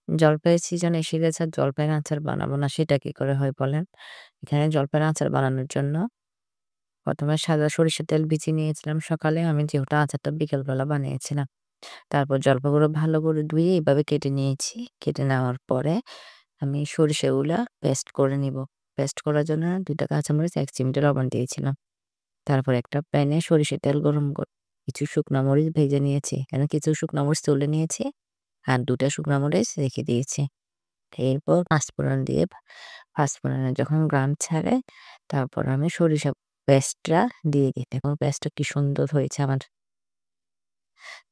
জলপাইয়ের সিজন এসে গেছে আর জলপাইয়ের আচার বানাবো না সেটা কি করে হয় বলেন? এখানে জলপাইয়ের আচার বানানোর জন্য ১ম এ সাদা সরিষার তেল ভিজিয়ে নিয়েছিলাম সকালে। আমি যেহেতু আচারটা বিকেলবেলা বানিয়েছিলাম। তারপর জলপাইগুলো ভালো করে ধুয়ে এভাবে কেটে নিয়েছি। কেটে নেওয়ার পরে আমি সরিষাগুলা পেস্ট করে নিব। পেস্ট করার জন্য ২ টা কাঁচামরিচ, ১ চিমটে লবণ দিয়েছিলাম। তারপর একটা প্যানে সরিষার তেল গরম কিছু শুকনা মরিচ ভেজে নিয়েছি। এখানে কিছু শুকনা মরিচ তুলে নিয়েছি। আর ২ টা শুকনা মরিচ রেখে দিয়েছি। এরপর পাঁচফোড়ন দিয়ে পাঁচফোড়নে যখন ঘ্রাণ ছাড়ে তারপর আমি সরিষা পেস্টটা দিয়ে দিই। দেখুন পেস্টটা কি সুন্দর হয়েছে আমার।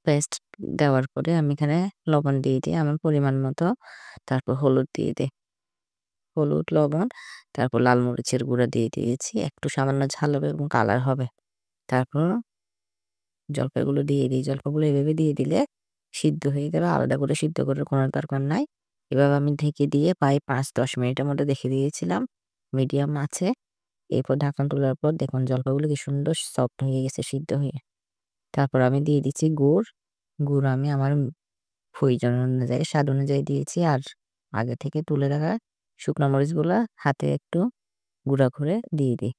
পেস্ট দেওয়ার পরে আমি এখানে লবণ দিয়ে দিই আমার পরিমাণ মতো। তারপর হলুদ দিয়ে দিই। হলুদ, লবণ, তারপর লাল মরিচের গুঁড়া দিয়ে দিয়েছি। একটু সামান্য ঝাল হবে এবং কালার হবে। তারপর জলপাইগুলো দিয়ে দিই। জলপাইগুলো এভাবে দিয়ে দিলে সিদ্ধ হয়ে যাবে। আলাদা করে সিদ্ধ করার কোনো দরকার নাই। এভাবে আমি ঢেকে দিয়ে প্রায় ৫-১০ মিনিটের মতো রেখে দিয়েছিলাম মিডিয়াম আঁচে। এরপর ঢাকনা তোলার পর দেখুন জলপাইগুলো কি সুন্দর সফট হয়ে গেছে সিদ্ধ হয়ে। তারপর আমি দিয়ে দিচ্ছি গুড়। গুড় আমি আমার প্রয়োজন অনুযায়ী স্বাদ অনুযায়ী দিয়েছি। আর আগে থেকে তুলে রাখা শুকনা মরিচগুলা হাতে একটু গুঁড়া করে দিয়ে দিই।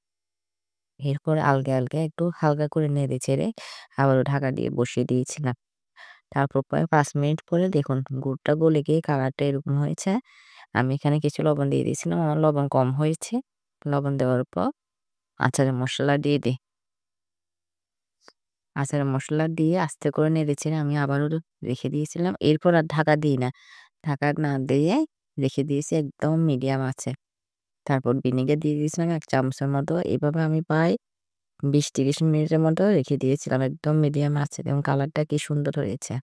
এরপর আলগা একটু হালকা করে নেড়ে চেড়ে আবারও ঢাকা দিয়ে বসিয়ে দিয়েছিলাম। তারপর প্রায় ৫ মিনিট পরে দেখুন গুড়টা গলে গিয়ে কালারটা এরকম হয়েছে। আমি এখানে কিছু লবণ দিয়ে দিয়েছিলাম। আমার লবণ কম হয়েছে। লবণ দেওয়ার পর আচারের মসলা দিয়ে দিই। আচারের মসলা দিয়ে আস্তে করে নেড়েচেড়ে আমি আবারও রেখে দিয়েছিলাম। এরপর আর ঢাকা দিই না। ঢাকা না দিয়ে রেখে দিয়েছি একদম মিডিয়াম আঁচে। তারপর ভিনেগার দিয়ে দিয়েছিলাম ১ চামচের মতো। এভাবে আমি প্রায় ২০-৩০ মিনিটের মতো রেখে দিয়েছিলাম একদম মিডিয়াম আঁচে এবং কালারটা কি সুন্দর হয়েছে।